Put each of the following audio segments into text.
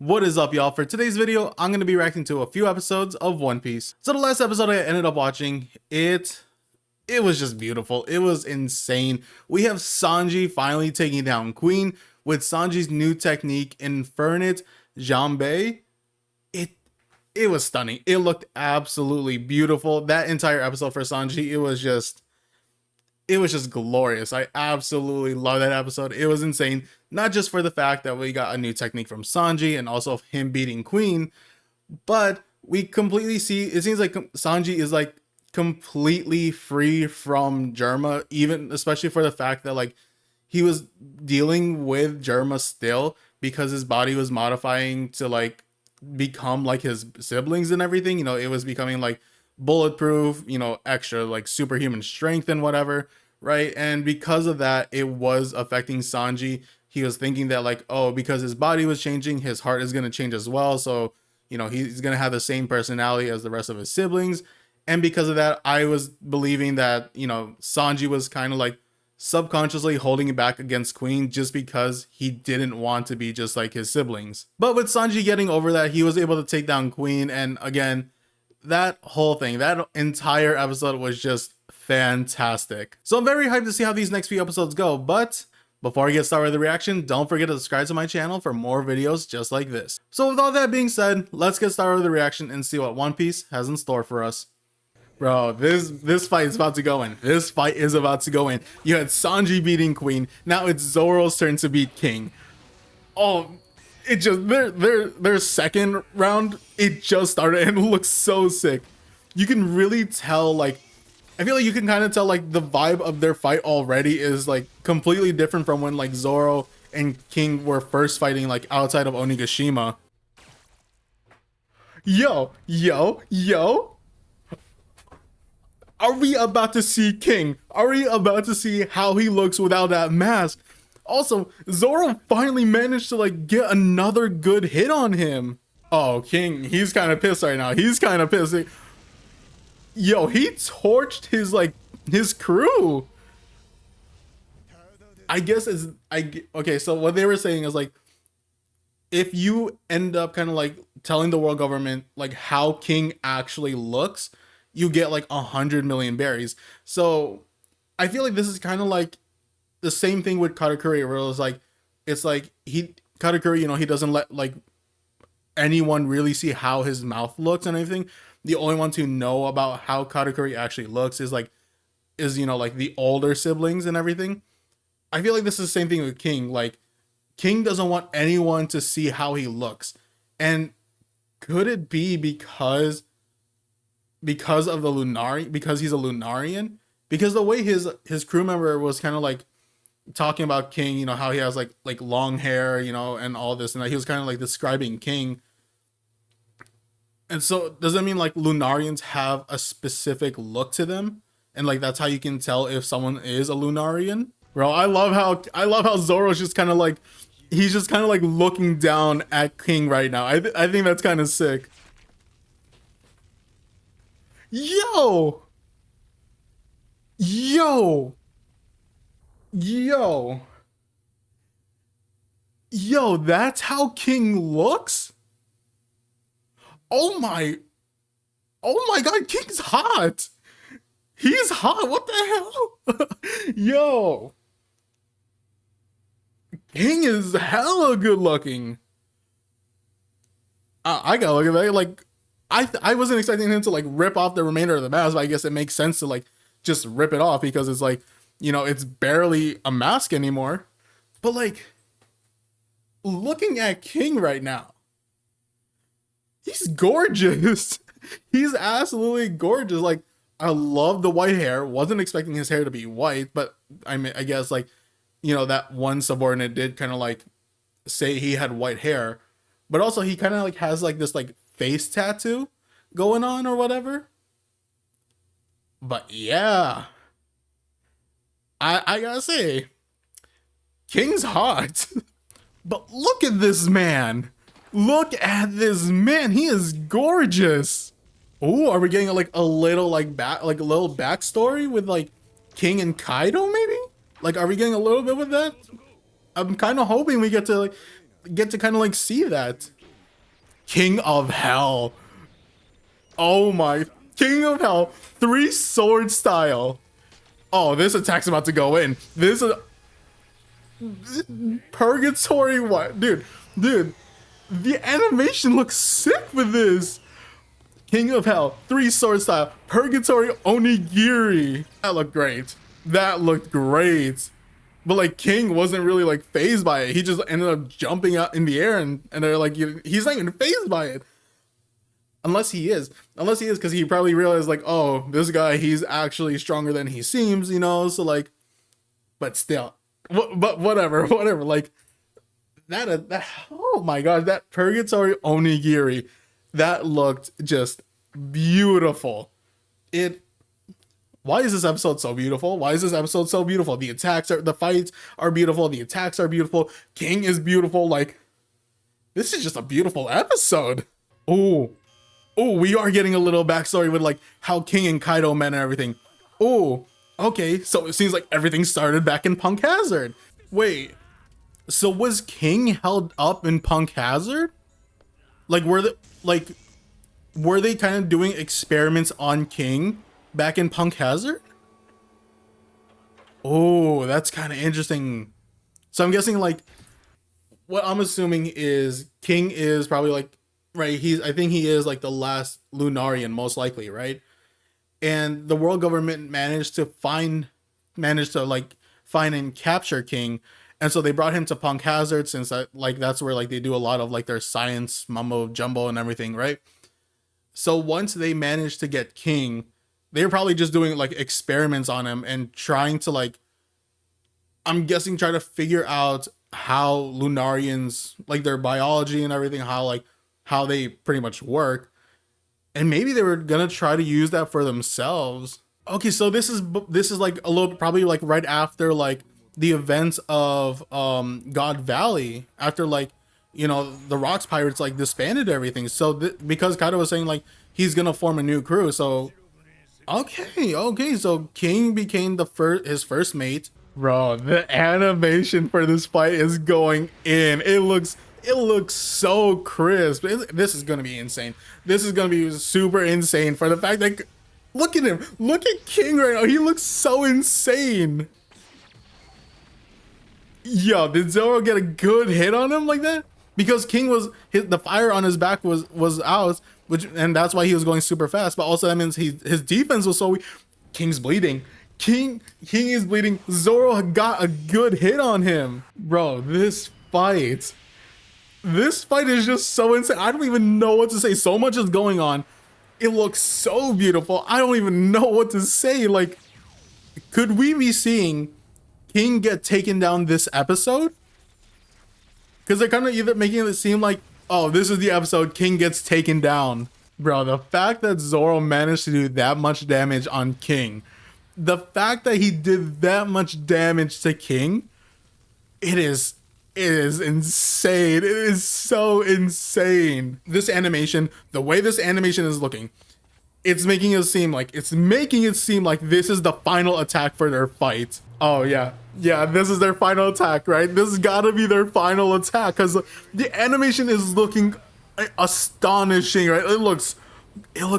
What is up, y'all? For today's video, I'm going to be reacting to a few episodes of One Piece. So the last episode I ended up watching, it was just beautiful. It was insane. We have Sanji finally taking down Queen with Sanji's new technique, Infinite Jambe. It it was stunning. It looked absolutely beautiful. That entire episode for Sanji, it was just glorious. I absolutely love that episode. It was insane. Not just for the fact that we got a new technique from Sanji and also him beating Queen, but we completely see, it seems like Sanji is like completely free from Germa, even especially for the fact that like he was dealing with Germa still because his body was modifying to like become like his siblings and everything. It was becoming like bulletproof, extra like superhuman strength and whatever, right? And because of that, it was affecting Sanji. He was thinking that like, oh, because his body was changing, his heart is going to change as well. So, he's going to have the same personality as the rest of his siblings. And because of that, I was believing that, Sanji was kind of like subconsciously holding it back against Queen just because he didn't want to be just like his siblings. But with Sanji getting over that, he was able to take down Queen. And again, that whole thing, that entire episode was just fantastic. So I'm very hyped to see how these next few episodes go. But before I get started with the reaction, don't forget to subscribe to my channel for more videos just like this. So with all that being said, let's get started with the reaction and see what One Piece has in store for us. Bro, this fight is about to go in. This fight is about to go in. You had Sanji beating Queen. Now it's Zoro's turn to beat King. Oh, it just their second round, it just started and it looks so sick. You can really tell, like, I feel like you can kind of tell like the vibe of their fight already is like completely different from when like Zoro and King were first fighting like outside of Onigashima. Yo, yo, yo. Are we about to see King? Are we about to see how he looks without that mask? Also, Zoro finally managed to like get another good hit on him. Oh, King, he's kind of pissed right now. He's kind of pissed. Yo, he torched his crew. I guess okay, so what they were saying is like, if you end up kind of like telling the world government like how King actually looks, you get like 100 million berries. So I feel like this is kind of like the same thing with Katakuri, where it's like Katakuri, he doesn't let like anyone really see how his mouth looks and everything. The only ones who know about how Katakuri actually looks is like the older siblings and everything. I feel like this is the same thing with King. Like, King doesn't want anyone to see how he looks. And could it be because of the Lunari, because he's a Lunarian? Because the way his crew member was kind of like talking about King, how he has like long hair, and all this, and that he was kind of like describing King. And so does that mean like Lunarians have a specific look to them, and like that's how you can tell if someone is a Lunarian? Bro, I love how Zoro's just kind of like, he's just kind of like looking down at King right now. I think that's kind of sick. Yo, yo, yo, yo, that's how King looks? Oh my, oh my god, King's hot. He's hot. What the hell? Yo, King is hella good looking. I gotta look at that. Like, I wasn't expecting him to like rip off the remainder of the mask, but I guess it makes sense to like just rip it off because it's like, it's barely a mask anymore. But like, looking at King right now, he's gorgeous. He's absolutely gorgeous. Like, I love the white hair. Wasn't expecting his hair to be white, but I mean, I guess like, that one subordinate did kind of like say he had white hair, but also he kind of like has like this like face tattoo going on or whatever. But yeah, I gotta say, King's hot. But look at this man. Look at this man. He is gorgeous. Oh, are we getting like a little like a little backstory with like King and Kaido maybe? Like, are we getting a little bit with that? I'm kind of hoping we get to kind of like see that. King of Hell. Oh my, King of Hell, 3-sword style. Oh, this attack's about to go in. This is purgatory. What, dude, the animation looks sick with this. King of Hell, 3-sword style, purgatory onigiri. That looked great. That looked great. But like King wasn't really like phased by it. He just ended up jumping out in the air, and they're like, he's not even phased by it. Unless he is, because he probably realized like, oh, this guy, he's actually stronger than he seems, you know. So like, but still, but whatever. Like that. Oh my gosh, that purgatory onigiri, that looked just beautiful. Why is this episode so beautiful? The fights are beautiful. The attacks are beautiful. King is beautiful. Like, this is just a beautiful episode. Oh, we are getting a little backstory with like how King and Kaido met and everything. Oh, okay. So it seems like everything started back in Punk Hazard. Wait, so was King held up in Punk Hazard? Like, were they kind of doing experiments on King back in Punk Hazard? Oh, that's kind of interesting. So I'm guessing like, what I'm assuming is King is probably like, right, I think he is like the last Lunarian, most likely, right? And the world government managed to find and capture King, and so they brought him to Punk Hazard, since that's where like they do a lot of like their science mumbo jumbo and everything, right? So once they managed to get King, they were probably just doing like experiments on him and trying to like, I'm guessing, try to figure out how Lunarians, like their biology and everything, how they pretty much work. And maybe they were gonna try to use that for themselves. Okay, so this is like a little, probably like right after like the events of God Valley, after like, you know, the Rocks Pirates like disbanded everything. So because Kaido was saying like he's gonna form a new crew, so okay, so King became his first mate. Bro, the animation for this fight is going in. It looks so crisp. This is gonna be insane. This is gonna be super insane for the fact that, look at him. Look at King right now. He looks so insane. Yo, did Zoro get a good hit on him like that? Because King the fire on his back was out, and that's why he was going super fast. But also that means his defense was so weak. King's bleeding. King is bleeding. Zoro got a good hit on him. Bro, this fight is just so insane. I don't even know what to say. So much is going on. It looks so beautiful. I don't even know what to say. Like, could we be seeing King get taken down this episode? Because they're kind of either making it seem like, oh, this is the episode King gets taken down. Bro, the fact that Zoro managed to do that much damage on King, the fact that he did that much damage to King, it is insane. It is so insane. This animation, the way this animation is looking, it's making it seem like this is the final attack for their fight. Oh yeah, this is their final attack, right? This has got to be their final attack, because the animation is looking astonishing, right? It looks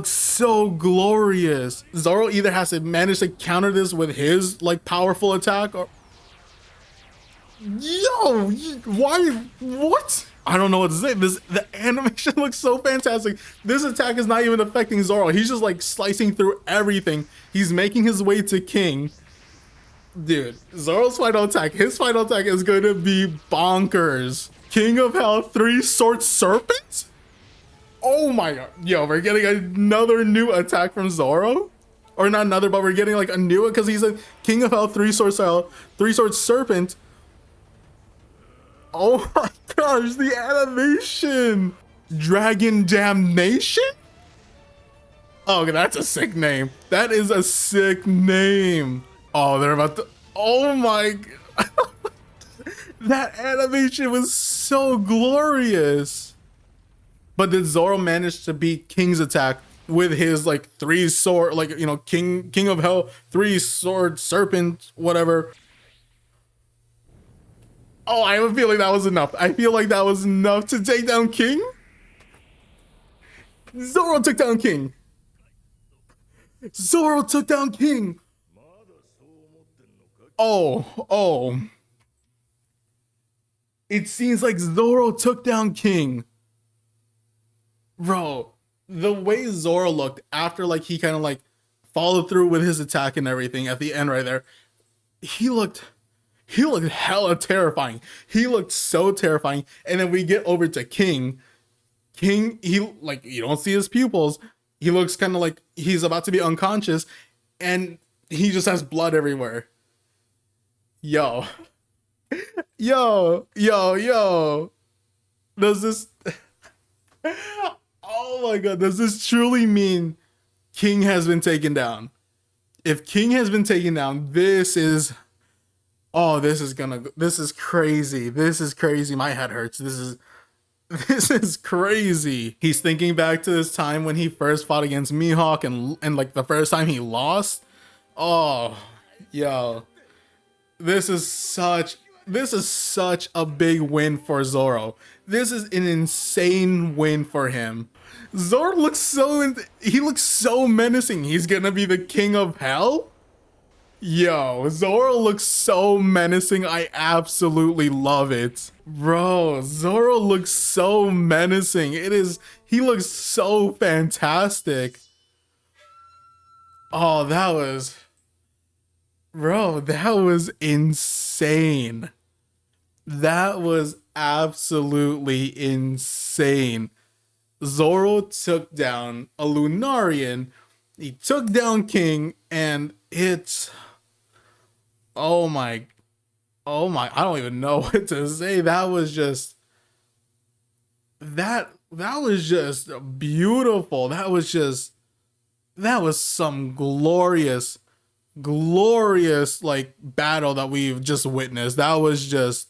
so glorious. Zoro either has to manage to counter this with his like powerful attack, or yo, why? What? I don't know what to say. The animation looks so fantastic. This attack is not even affecting Zoro. He's just like slicing through everything. He's making his way to King. Dude, Zoro's final attack, his final attack is going to be bonkers. King of Hell, 3-sword serpent? Oh my god. Yo, we're getting another new attack from Zoro? Or not another, but we're getting like a new one, because he's a King of Hell, 3-sword serpent. Oh my gosh, the animation! Dragon Damnation? Oh, that's a sick name. That is a sick name. Oh, they're about to, oh my god. That animation was so glorious. But did Zoro manage to beat King's attack with his like 3-sword, like, you know, King of Hell, 3-sword serpent, whatever? Oh, I have a feeling that was enough. I feel like that was enough to take down King. Zoro took down King. Zoro took down King. Oh. It seems like Zoro took down King. Bro, the way Zoro looked after like he kind of like followed through with his attack and everything at the end right there, he looked he looked hella terrifying. He looked so terrifying. And then we get over to King. King, he like you don't see his pupils. He looks kind of like he's about to be unconscious, and he just has blood everywhere. Yo, yo. Does this? Oh my god! Does this truly mean King has been taken down? If King has been taken down, this is. Oh, this is gonna. This is crazy. This is crazy. My head hurts. This is. This is crazy. He's thinking back to this time when he first fought against Mihawk and like the first time he lost. Oh, yo. This is such a big win for Zoro. This is an insane win for him. Zoro looks he looks so menacing. He's gonna be the king of hell? Yo, Zoro looks so menacing. I absolutely love it. Bro, Zoro looks so menacing. He looks so fantastic. Oh, that was insane. That was absolutely insane. Zoro took down a Lunarian. He took down King, and it's oh my, I don't even know what to say. That was just beautiful. That was some glorious like battle that we've just witnessed. That was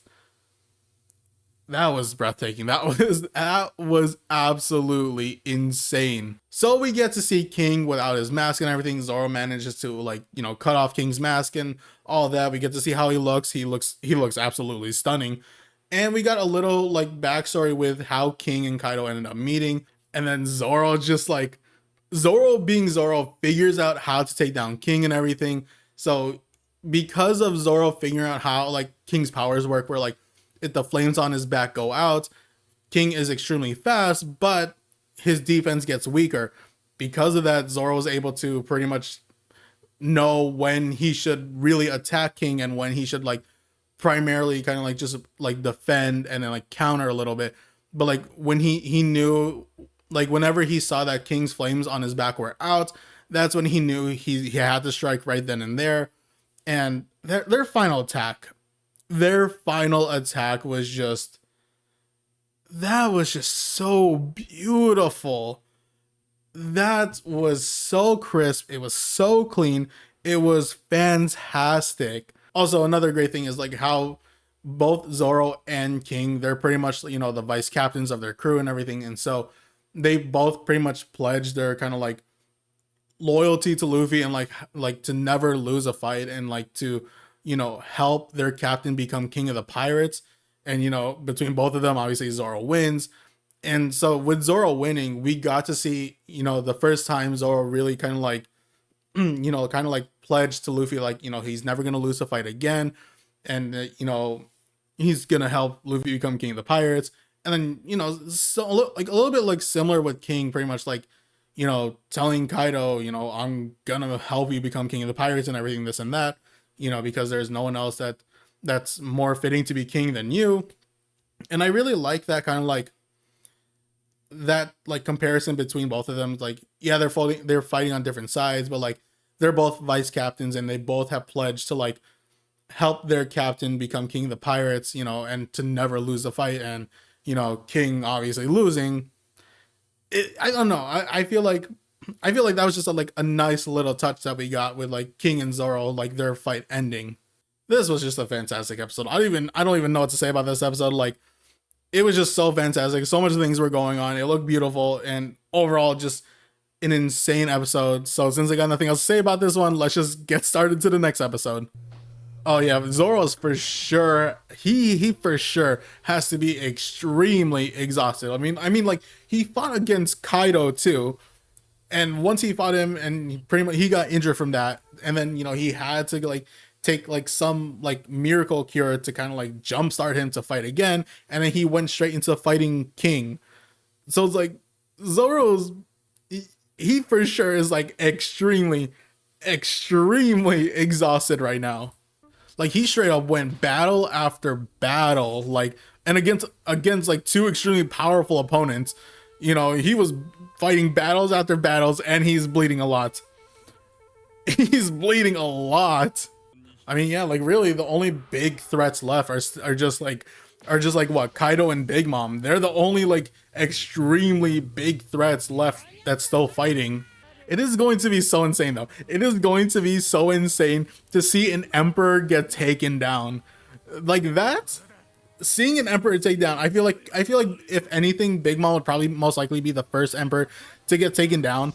breathtaking. That was absolutely insane. So we get to see King without his mask and everything. Zoro manages to like, cut off King's mask and all that. We get to see how he looks. He looks absolutely stunning. And we got a little like backstory with how King and Kaido ended up meeting. And then Zoro Zoro being Zoro figures out how to take down King and everything. So because of Zoro figuring out how like King's powers work, where like if the flames on his back go out, King is extremely fast, but his defense gets weaker. Because of that, Zoro was able to pretty much know when he should really attack King and when he should like primarily kind of like just like defend and then like counter a little bit. But like when he knew, like whenever he saw that King's flames on his back were out, that's when he knew he had to strike right then and there. And their final attack was just, that was just so beautiful. That was so crisp. It was so clean. It was fantastic. Also, another great thing is like how both Zoro and King, they're pretty much, the vice captains of their crew and everything. And so they both pretty much pledged their kind of like loyalty to Luffy and like to never lose a fight and like to, help their captain become king of the pirates. And, between both of them, obviously Zoro wins. And so with Zoro winning, we got to see, the first time Zoro really kind of like, kind of like pledged to Luffy, like, he's never going to lose a fight again. And, he's going to help Luffy become king of the pirates. And then, so like a little bit like similar with King, pretty much like, telling Kaido, I'm going to help you become king of the pirates and everything, this and that, because there's no one else that's more fitting to be king than you. And I really like that kind of like that like comparison between both of them. Like, yeah, they're fighting on different sides, but like they're both vice captains and they both have pledged to like help their captain become king of the pirates, and to never lose a fight. And King obviously losing. I don't know. I feel like that was just a nice little touch that we got with like King and Zoro, like their fight ending. This was just a fantastic episode. I don't even know what to say about this episode. Like, it was just so fantastic. So much things were going on. It looked beautiful, and overall just an insane episode. So since I got nothing else to say about this one, let's just get started to the next episode. Oh yeah, Zoro's for sure. He for sure has to be extremely exhausted. I mean, like he fought against Kaido too, and once he fought him, and he pretty much he got injured from that, and then he had to like take like some like miracle cure to kind of like jumpstart him to fight again, and then he went straight into fighting King. So it's like Zoro's he for sure is like extremely exhausted right now. Like he straight up went battle after battle, like and against like two extremely powerful opponents. He was fighting battles after battles, and he's bleeding a lot. He's bleeding a lot. I mean, yeah, like really, the only big threats left are just like what, Kaido and Big Mom. They're the only like extremely big threats left that's still fighting. It is going to be so insane though. It is going to be so insane to see an emperor get taken down. Like that, seeing an emperor take down, I feel like if anything, Big Mom would probably most likely be the first emperor to get taken down.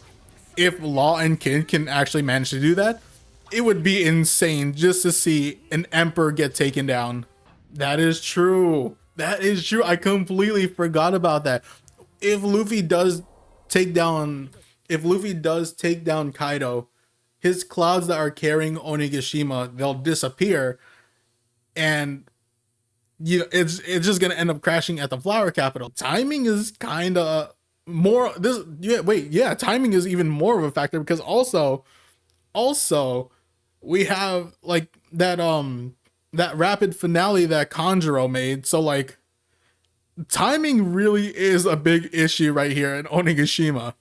If Law and Kid can actually manage to do that, it would be insane just to see an emperor get taken down. That is true. That is true. I completely forgot about that. If Luffy does take down if Luffy does take down Kaido, his clouds that are carrying Onigashima, they'll disappear, and it's just gonna end up crashing at the flower capital. Timing is kind of more this yeah wait yeah timing is even more of a factor, because also we have like that rapid finale that Kanjuro made. So like timing really is a big issue right here in Onigashima.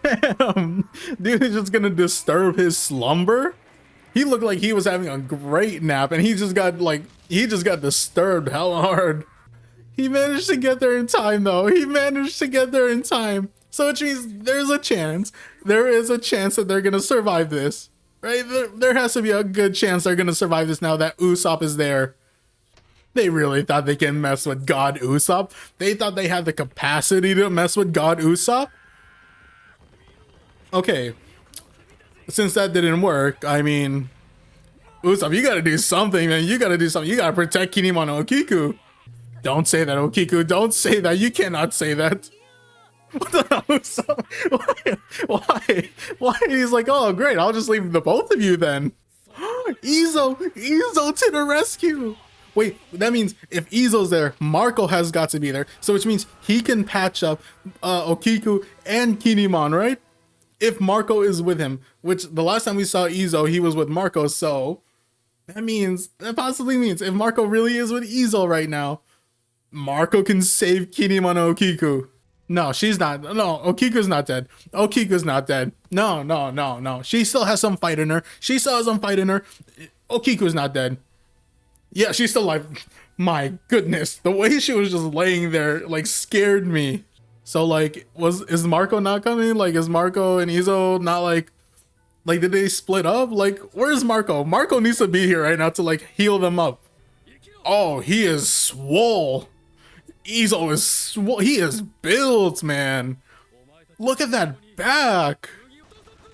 Damn, dude is just gonna disturb his slumber. He looked like he was having a great nap, and he just got disturbed hella hard. He managed to get there in time though. He managed to get there in time. So which means there's a chance. There is a chance that they're gonna survive this. Right? There has to be a good chance they're gonna survive this now that Usopp is there. They really thought they can mess with God Usopp. They thought they had the capacity to mess with God Usopp. Okay, since that didn't work, I mean, Usopp, you gotta do something, man. You gotta do something. You gotta protect Kinemon Okiku. Don't say that, Okiku. Don't say that. You cannot say that. What the hell, Usopp? Why? He's like, oh, great. I'll just leave the both of you then. Izo to the rescue. Wait, that means if Izo's there, Marco has got to be there. So which means he can patch up Okiku and Kinemon, right? If Marco is with him, which the last time we saw Izo, he was with Marco, so that possibly means if Marco really is with Izo right now, Marco can save Kinemon Okiku. No, she's not. No, Okiku's not dead. Okiku's not dead. No. She still has some fight in her. Okiku's not dead. Yeah, she's still alive. My goodness, the way she was just laying there like scared me. So like, is Marco not coming? Like, is Marco and Izo not like did they split up? Like, where's Marco? Marco needs to be here right now to like heal them up. Oh, he is swole. Izo is swole. He is built, man. Look at that back.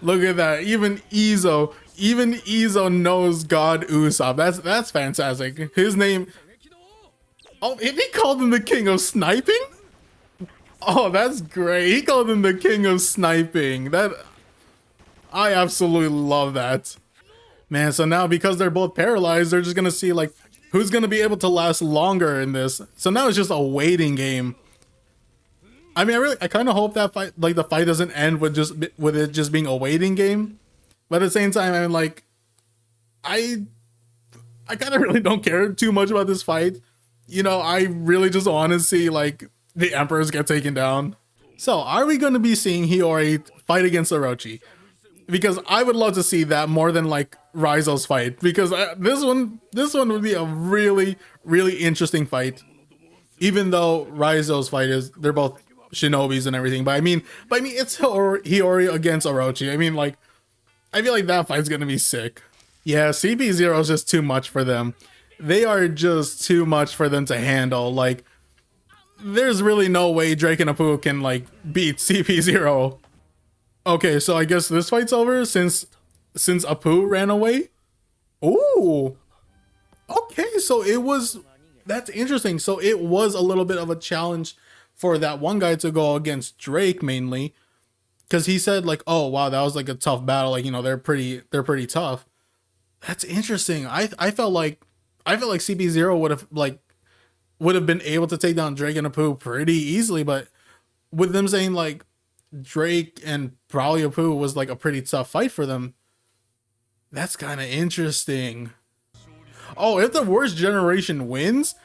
Look at that. Even Izo knows God Usopp. That's fantastic. His name. Oh, if he called him the king of sniping? Oh, that's great. He called him the king of sniping. I absolutely love that. Man, so now because they're both paralyzed, they're just gonna see like who's gonna be able to last longer in this. So now it's just a waiting game. I mean, I kind of hope that the fight doesn't end with it just being a waiting game. But at the same time, I mean, like, I kind of really don't care too much about this fight. I really just want to see like the emperors get taken down. So, are we going to be seeing Hiyori fight against Orochi? Because I would love to see that more than like Raizo's fight. Because this one would be a really, really interesting fight. Even though Raizo's fight they're both shinobis and everything. But I mean, it's Hiyori against Orochi. I mean, like, I feel like that fight's gonna be sick. Yeah, CP0 is just too much for them. They are just too much for them to handle. Like, there's really no way Drake and Apu can like beat CP0. Okay, so I guess this fight's over since Apu ran away. Ooh, Okay, so it was, that's interesting. So it was a little bit of a challenge for that one guy to go against Drake mainly, because he said like, "Oh wow, that was like a tough battle. Like, you know, they're pretty tough." That's interesting. I felt like CP0 would have been able to take down Drake and Apu pretty easily, but with them saying like Drake and probably Apu was like a pretty tough fight for them, that's kind of interesting. Oh, if the worst generation wins,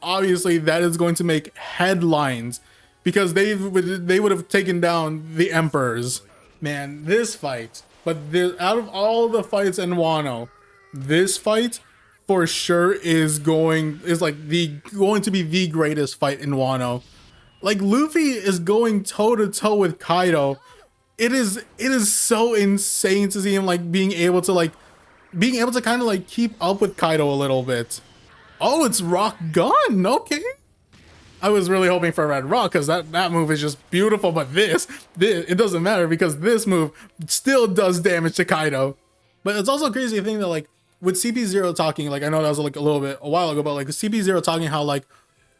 obviously that is going to make headlines because they would have taken down the emperors. Man, this fight, but out of all the fights in Wano, this fight for sure is like the going to be the greatest fight in Wano. Like Luffy is going toe to toe with Kaido. It is so insane to see him like being able to kind of like keep up with Kaido a little bit. Oh, it's Rock Gun. Okay. I was really hoping for Red Rock because that move is just beautiful, but this it doesn't matter because this move still does damage to Kaido. But it's also crazy to think that like with CP0 talking, like I know that was like a little bit a while ago, but like CP0 talking how like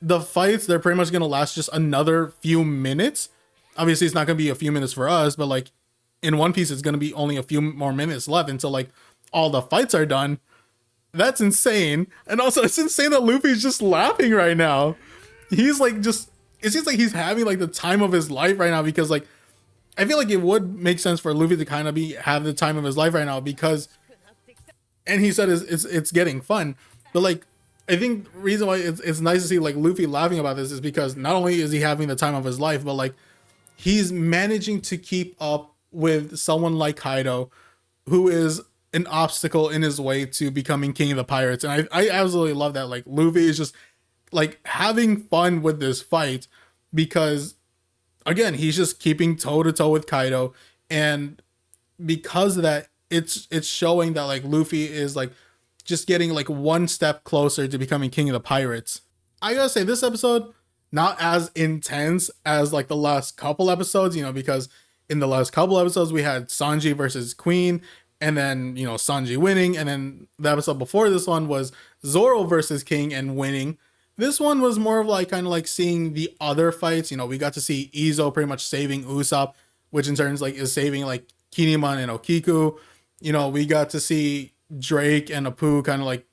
the fights they're pretty much gonna last just another few minutes. Obviously, it's not gonna be a few minutes for us, but like in One Piece, it's gonna be only a few more minutes left until like all the fights are done. That's insane. And also, it's insane that Luffy's just laughing right now. He's like just it seems like he's having like the time of his life right now because like I feel like it would make sense for Luffy to kind of be have the time of his life right now because and he said it's getting fun. But like I think the reason why it's nice to see like Luffy laughing about this is because not only is he having the time of his life, but like he's managing to keep up with someone like Kaido, who is an obstacle in his way to becoming king of the pirates. And I absolutely love that. Like Luffy is just like having fun with this fight because again, he's just keeping toe to toe with Kaido. And because of that, it's showing that like Luffy is like just getting like one step closer to becoming king of the pirates. I gotta say, this episode not as intense as like the last couple episodes, you know, because in the last couple episodes we had Sanji versus Queen, and then you know Sanji winning, and then the episode before this one was Zoro versus King and winning. This one was more of like kind of like seeing the other fights. You know, we got to see Izo pretty much saving Usopp, which in turns like is saving like Kinemon and Okiku. You know, we got to see Drake and Apu kind of like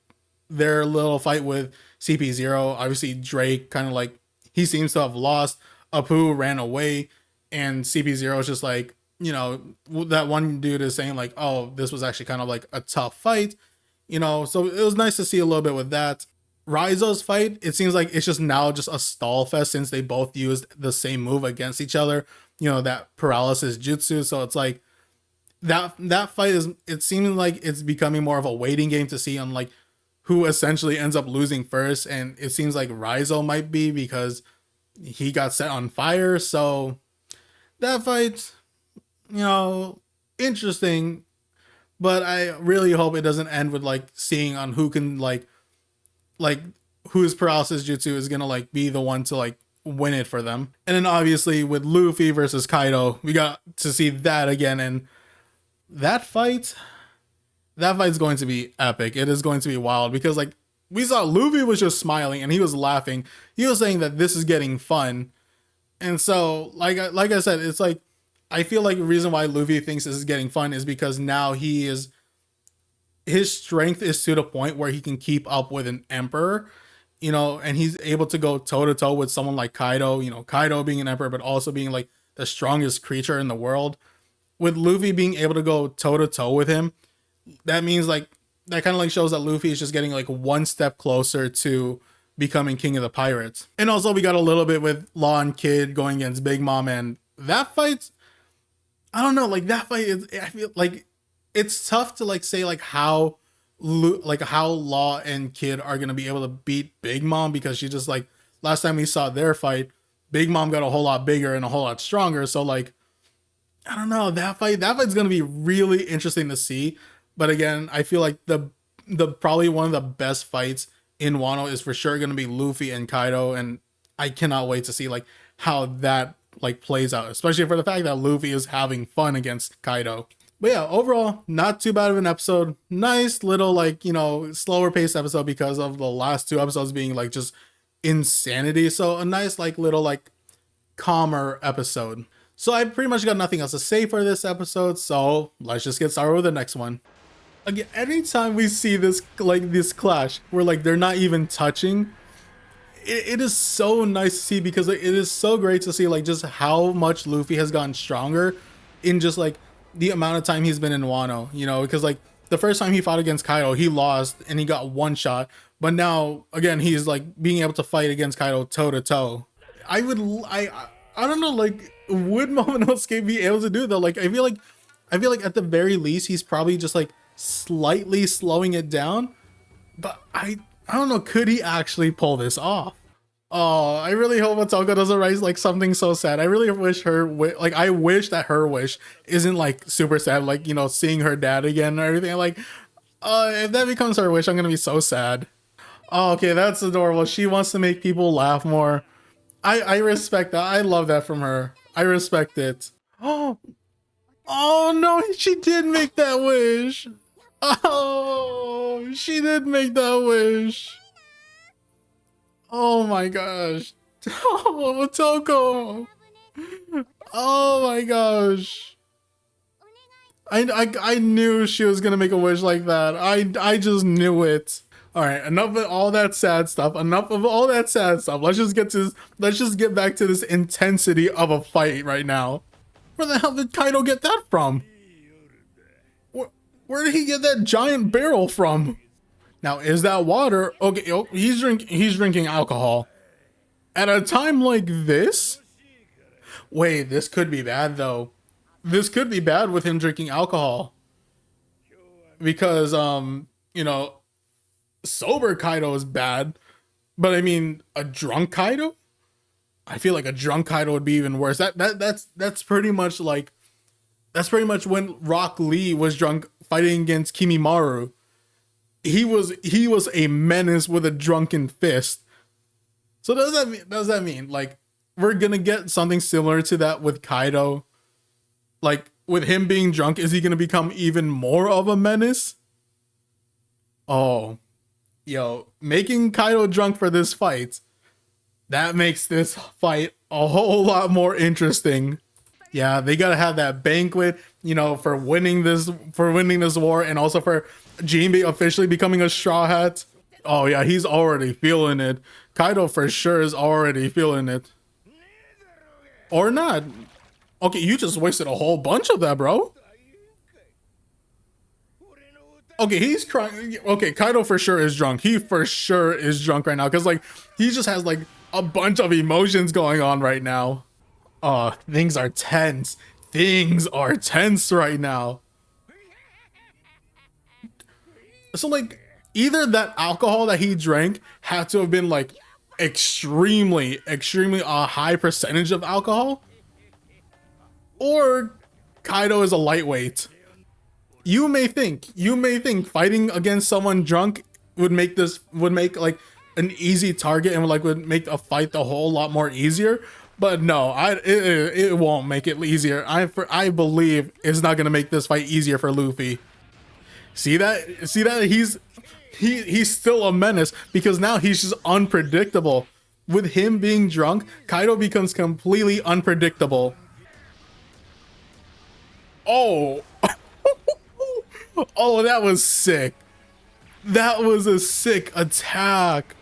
their little fight with CP0. Obviously, Drake kind of like he seems to have lost. Apu ran away, and CP0 is just like, you know, that one dude is saying like, oh, this was actually kind of like a tough fight, you know. So it was nice to see a little bit with that. Raizo's fight, it seems like it's just now just a stall fest since they both used the same move against each other, you know, that paralysis jutsu. So it's like that fight is, it seems like it's becoming more of a waiting game to see on like who essentially ends up losing first, and it seems like Raizo might be because he got set on fire. So that fight, you know, interesting, but I really hope it doesn't end with like seeing on who can like whose paralysis jutsu is gonna like be the one to like win it for them. And then obviously with Luffy versus Kaido, we got to see that again, and that fight that fight's going to be epic. It is going to be wild because like we saw Luffy was just smiling and he was laughing. He was saying that this is getting fun. And so like I said, it's like I feel like the reason why Luffy thinks this is getting fun is because now his strength is to the point where he can keep up with an emperor, you know, and he's able to go toe to toe with someone like Kaido, you know, Kaido being an emperor, but also being like the strongest creature in the world. With Luffy being able to go toe to toe with him, that means like that kind of like shows that Luffy is just getting like one step closer to becoming king of the pirates. And also we got a little bit with Law and Kid going against Big Mom, and that fight, I don't know, like that fight is, I feel like it's tough to like say like how Law and Kid are gonna be able to beat Big Mom because she just like last time we saw their fight, Big Mom got a whole lot bigger and a whole lot stronger. So like I don't know, that fight's gonna be really interesting to see. But again, I feel like the probably one of the best fights in Wano is for sure gonna be Luffy and Kaido, and I cannot wait to see like how that like plays out, especially for the fact that Luffy is having fun against Kaido. But yeah, overall, not too bad of an episode. Nice little, like, slower paced episode because of the last two episodes being like just insanity. So a nice, like, little, like, calmer episode. So I pretty much got nothing else to say for this episode. So let's just get started with the next one. Again, anytime we see this, like, this clash where, like, they're not even touching, it is so nice to see because it is so great to see, like, just how much Luffy has gotten stronger in just, like, the amount of time he's been in Wano, because, like, the first time he fought against Kaido, he lost and he got one shot, but now again he's like being able to fight against Kaido toe to toe. I don't know, like, would Momonosuke be able to do though? Like, I feel like at the very least he's probably just like slightly slowing it down, but I don't know, could he actually pull this off? Oh, I really hope Otoko doesn't write like something so sad. I really wish I wish that her wish isn't like super sad, like, seeing her dad again or everything. Like, if that becomes her wish, I'm gonna be so sad. Oh, okay, that's adorable. She wants to make people laugh more. I respect that. I love that from her. I respect it. Oh, oh no, she did make that wish. Oh, she did make that wish. Oh my gosh. Oh, Toko. Oh my gosh. I knew she was gonna make a wish like that. I just knew it. All right, enough of all that sad stuff. Enough of all that sad stuff. Let's just get to this. Let's just get back to this intensity of a fight right now. Where the hell did Kaido get that from? Where did he get that giant barrel from? Now, is that water? Okay, oh, he's drinking alcohol. At a time like this? Wait, this could be bad though. This could be bad with him drinking alcohol. Because sober Kaido is bad, but I mean, a drunk Kaido? I feel like a drunk Kaido would be even worse. That's pretty much like when Rock Lee was drunk fighting against Kimimaru. He was a menace with a drunken fist. So does that mean like we're gonna get something similar to that with Kaido? Like, with him being drunk, is he gonna become even more of a menace? Oh, yo, making Kaido drunk for this fight, that makes this fight a whole lot more interesting. Yeah, they gotta have that banquet, for winning this war, and also for Jinbe officially becoming a Straw Hat. Oh yeah, he's already feeling it. Kaido for sure is already feeling it. Or not. Okay, you just wasted a whole bunch of that, bro. Okay, he's crying. Okay, Kaido for sure is drunk. He for sure is drunk right now because, like, he just has like a bunch of emotions going on right now. Oh, things are tense. Things are tense right now. So, like, either that alcohol that he drank had to have been like extremely a high percentage of alcohol, or Kaido is a lightweight. You may think fighting against someone drunk would make like an easy target and would make a fight a whole lot more easier. But no, it won't make it easier. I believe it's not gonna make this fight easier for Luffy. See that? He's still a menace because now he's just unpredictable. With him being drunk, Kaido becomes completely unpredictable. Oh. Oh, that was sick. That was a sick attack.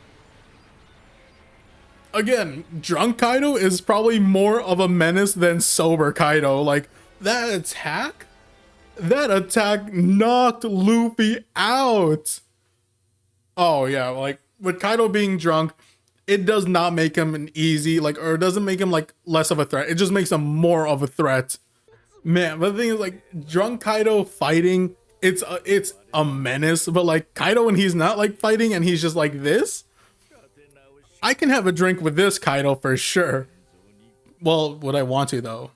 Again, drunk Kaido is probably more of a menace than sober Kaido. Like, that attack knocked Luffy out. Oh yeah, like with Kaido being drunk, it does not make him an easy, like, or it doesn't make him like less of a threat. It just makes him more of a threat. Man, but the thing is, like, drunk Kaido fighting, it's a menace, but like Kaido when he's not like fighting and he's just like this, I can have a drink with this Kaido for sure. Well, would I want to though?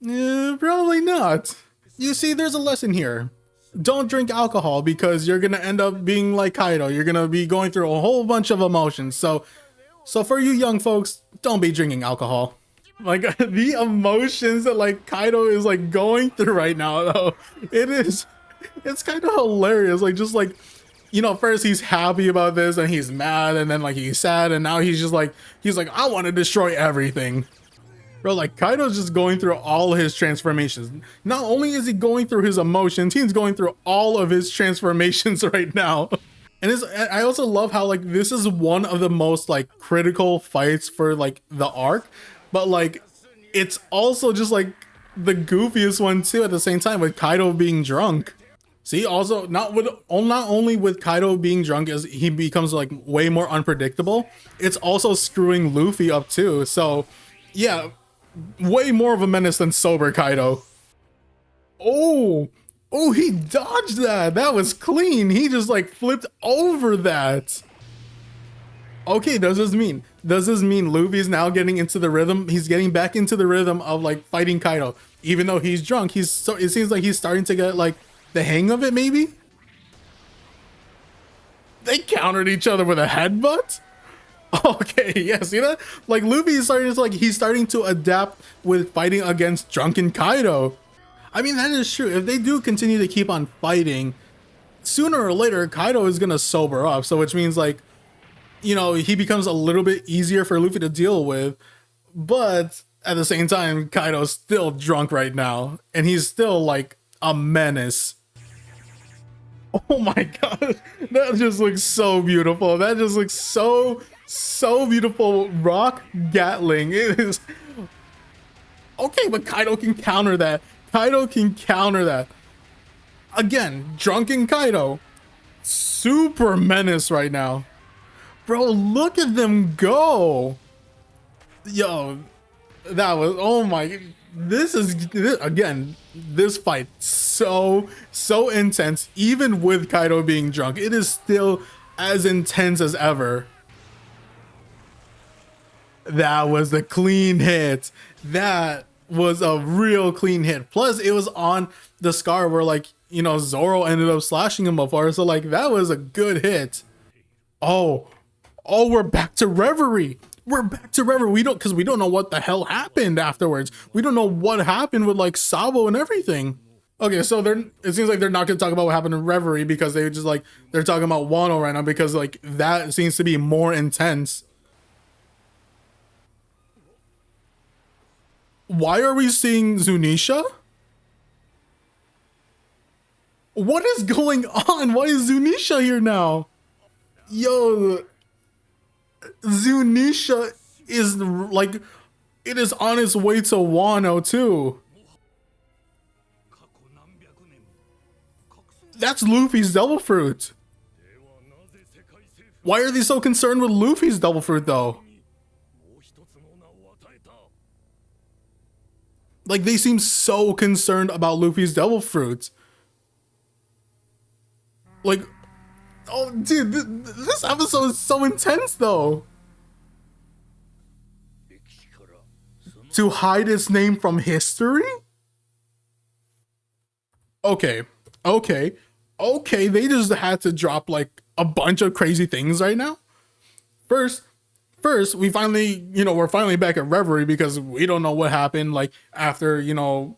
Probably not. You see, there's a lesson here. Don't drink alcohol because you're gonna end up being like Kaido. You're gonna be going through a whole bunch of emotions. So for you young folks, don't be drinking alcohol. Like the emotions that like Kaido is like going through right now, though, it is, it's kind of hilarious. Like just like, you know, first he's happy about this and he's mad, and then like he's sad, and now he's like I want to destroy everything. Bro, like Kaido's just going through all his transformations. Not only is he going through his emotions, he's going through all of his transformations right now. And I also love how like this is one of the most like critical fights for like the arc, but like it's also just like the goofiest one too at the same time, with Kaido being drunk. See, also not only with Kaido being drunk as he becomes like way more unpredictable, it's also screwing Luffy up too. So yeah, way more of a menace than sober Kaido. Oh, oh, he dodged that. That was clean. He just like flipped over that. Okay, does this mean Luffy's now getting into the rhythm? He's getting back into the rhythm of like fighting Kaido. Even though he's drunk, it seems like he's starting to get like the hang of it maybe? They countered each other with a headbutt? Okay, yeah, see that? Like Luffy is starting to he's starting to adapt with fighting against drunken Kaido. I mean, that is true. If they do continue to keep on fighting, sooner or later Kaido is gonna sober up. So which means like, you know, he becomes a little bit easier for Luffy to deal with. But at the same time, Kaido's still drunk right now, and he's still like a menace. Oh my god, that just looks so beautiful. That just looks so beautiful. Rock Gatling. It is okay, but Kaido can counter that. Kaido can counter that. Again, drunken Kaido. Super menace right now. Bro, look at them go. Yo, that was, oh my, again, this fight so intense. Even with Kaido being drunk, it is still as intense as ever. That was a clean hit. That was a real clean hit. Plus it was on the scar where like, you know, Zoro ended up slashing him before, so like that was a good hit. Oh, we're back to Reverie. We're back to Reverie. We don't know what the hell happened afterwards. We don't know what happened with like Sabo and everything. Okay, so it seems like they're not gonna talk about what happened in Reverie because they're talking about Wano right now because like that seems to be more intense. Why are we seeing Zunisha? What is going on? Why is Zunisha here now? Yo, Zunisha is like, it is on its way to Wano too. That's Luffy's devil fruit. Why are they so concerned with Luffy's devil fruit though? Like they seem so concerned about Luffy's devil fruit. Like, oh dude, this episode is so intense though. To hide its name from history? Okay, they just had to drop like a bunch of crazy things right now. First, we finally, you know, we're finally back at Reverie because we don't know what happened like after, you know,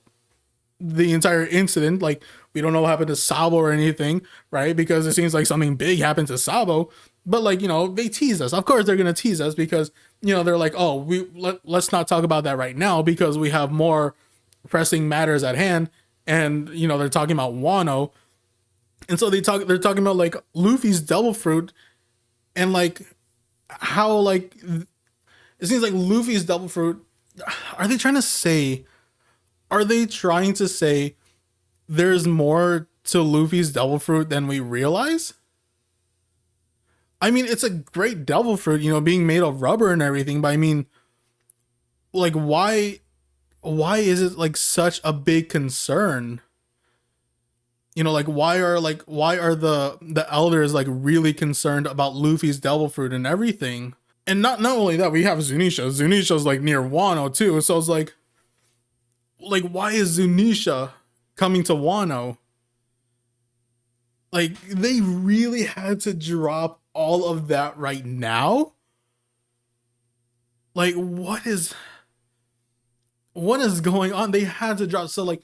the entire incident. Like we don't know what happened to Sabo or anything, right? Because it seems like something big happened to Sabo. But like, you know, they tease us. Of course they're gonna tease us because, you know, they're like, oh, let's not talk about that right now because we have more pressing matters at hand. And you know, they're talking about Wano. And so they're talking about like Luffy's devil fruit and like how like it seems like Luffy's devil fruit, are they trying to say there's more to Luffy's devil fruit than we realize? I mean, it's a great devil fruit, you know, being made of rubber and everything, but I mean, like why is it like such a big concern? You know, like why are the elders like really concerned about Luffy's devil fruit and everything? And not only that, we have Zunisha. Zunisha's like near Wano too, so it's like why is Zunisha coming to Wano? Like they really had to drop all of that right now. Like what is what is going on? They had to drop. So like,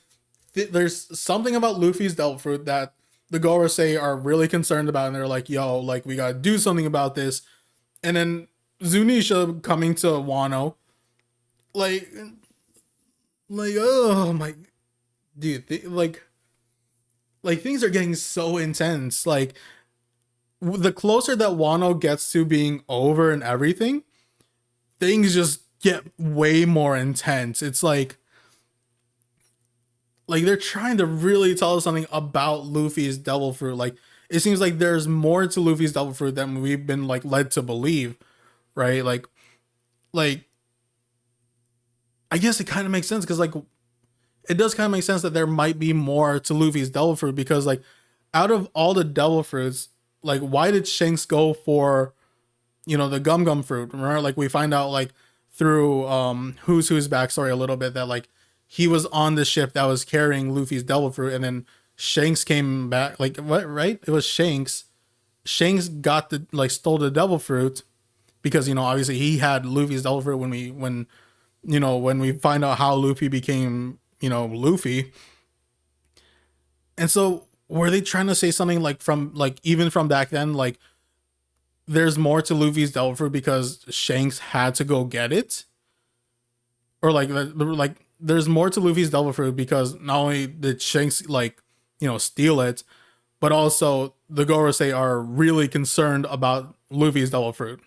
there's something about Luffy's devil fruit that the Gorosei are really concerned about, and they're like, "Yo, like we gotta do something about this." And then Zunisha coming to Wano, like, oh my, dude, like things are getting so intense. Like the closer that Wano gets to being over and everything, things just get way more intense. It's like they're trying to really tell us something about Luffy's devil fruit. Like it seems like there's more to Luffy's devil fruit than we've been like led to believe, right? Like I guess it kind of makes sense because like it does kind of make sense that there might be more to Luffy's devil fruit because like out of all the devil fruits, like why did Shanks go for the gum gum fruit? Remember, like we find out like through who's backstory a little bit that like he was on the ship that was carrying Luffy's devil fruit, and then Shanks came back. Like what? Right? It was Shanks. Shanks got the like stole the devil fruit because obviously he had Luffy's devil fruit when we find out how Luffy became Luffy. And so were they trying to say something like from like even from back then like there's more to Luffy's devil fruit because Shanks had to go get it, or like there's more to Luffy's devil fruit because not only did Shanks like steal it, but also the Gorosei are really concerned about Luffy's devil fruit.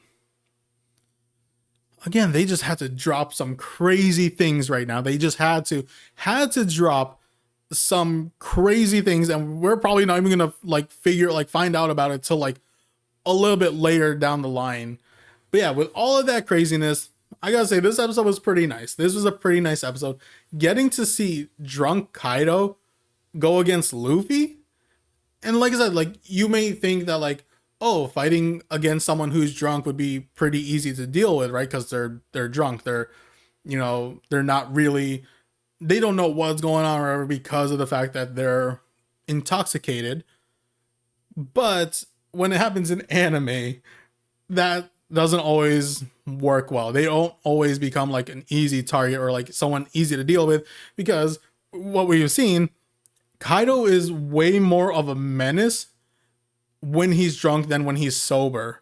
Again, they just had to drop some crazy things right now. They just had to drop some crazy things, and we're probably not even gonna find out about it till like a little bit later down the line. But yeah, with all of that craziness, I gotta say this episode was pretty nice. This was a pretty nice episode. Getting to see drunk Kaido go against Luffy, and like I said, like you may think that like, oh, fighting against someone who's drunk would be pretty easy to deal with, right? Because they're drunk. They're not really, they don't know what's going on or whatever because of the fact that they're intoxicated. But when it happens in anime, that doesn't always work well. They don't always become like an easy target or like someone easy to deal with because what we've seen, Kaido is way more of a menace when he's drunk than when he's sober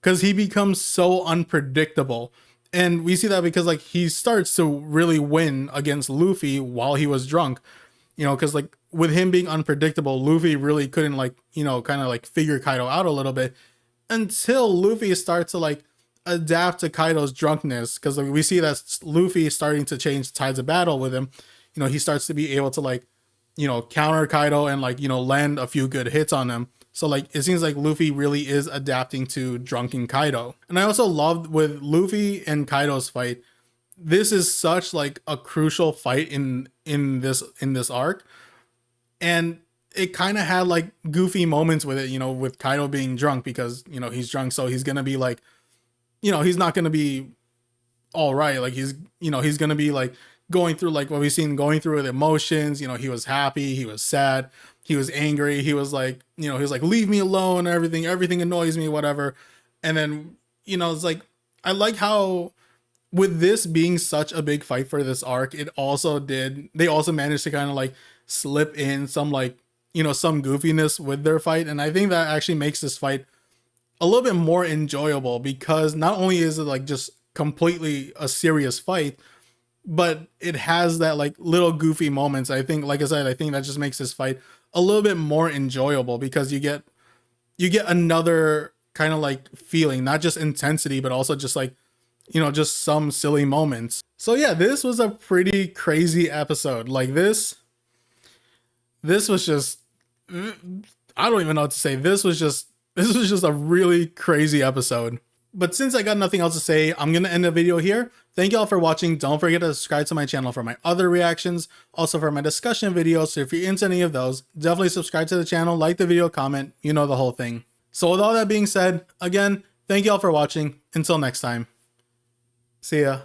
because he becomes so unpredictable. And we see that because like he starts to really win against Luffy while he was drunk, because like with him being unpredictable, Luffy really couldn't like, kind of like figure Kaido out a little bit until Luffy starts to like adapt to Kaido's drunkenness. Because like, we see that Luffy is starting to change the tides of battle with him. He starts to be able to like, counter Kaido and like, land a few good hits on him. So like it seems like Luffy really is adapting to drunken Kaido. And I also loved with Luffy and Kaido's fight. This is such like a crucial fight in this arc. And it kind of had like goofy moments with it, with Kaido being drunk because, he's drunk, so he's going to be like, he's not going to be all right. Like he's going to be like going through like what we've seen going through with emotions. He was happy, he was sad, he was angry, he was like, he was like, leave me alone, everything annoys me, whatever. And then, it's like, I like how with this being such a big fight for this arc, they also managed to kind of like slip in some like, some goofiness with their fight. And I think that actually makes this fight a little bit more enjoyable because not only is it like just completely a serious fight, but it has that like little goofy moments. I think, like I said, I think that just makes this fight a little bit more enjoyable because you get another kind of like feeling, not just intensity, but also just like, just some silly moments. So yeah, this was a pretty crazy episode. Like this was just, I don't even know what to say. This was just a really crazy episode. But since I got nothing else to say, I'm going to end the video here. Thank you all for watching. Don't forget to subscribe to my channel for my other reactions, also for my discussion videos. So if you're into any of those, definitely subscribe to the channel, like the video, comment, the whole thing. So with all that being said, again, thank you all for watching. Until next time. See ya.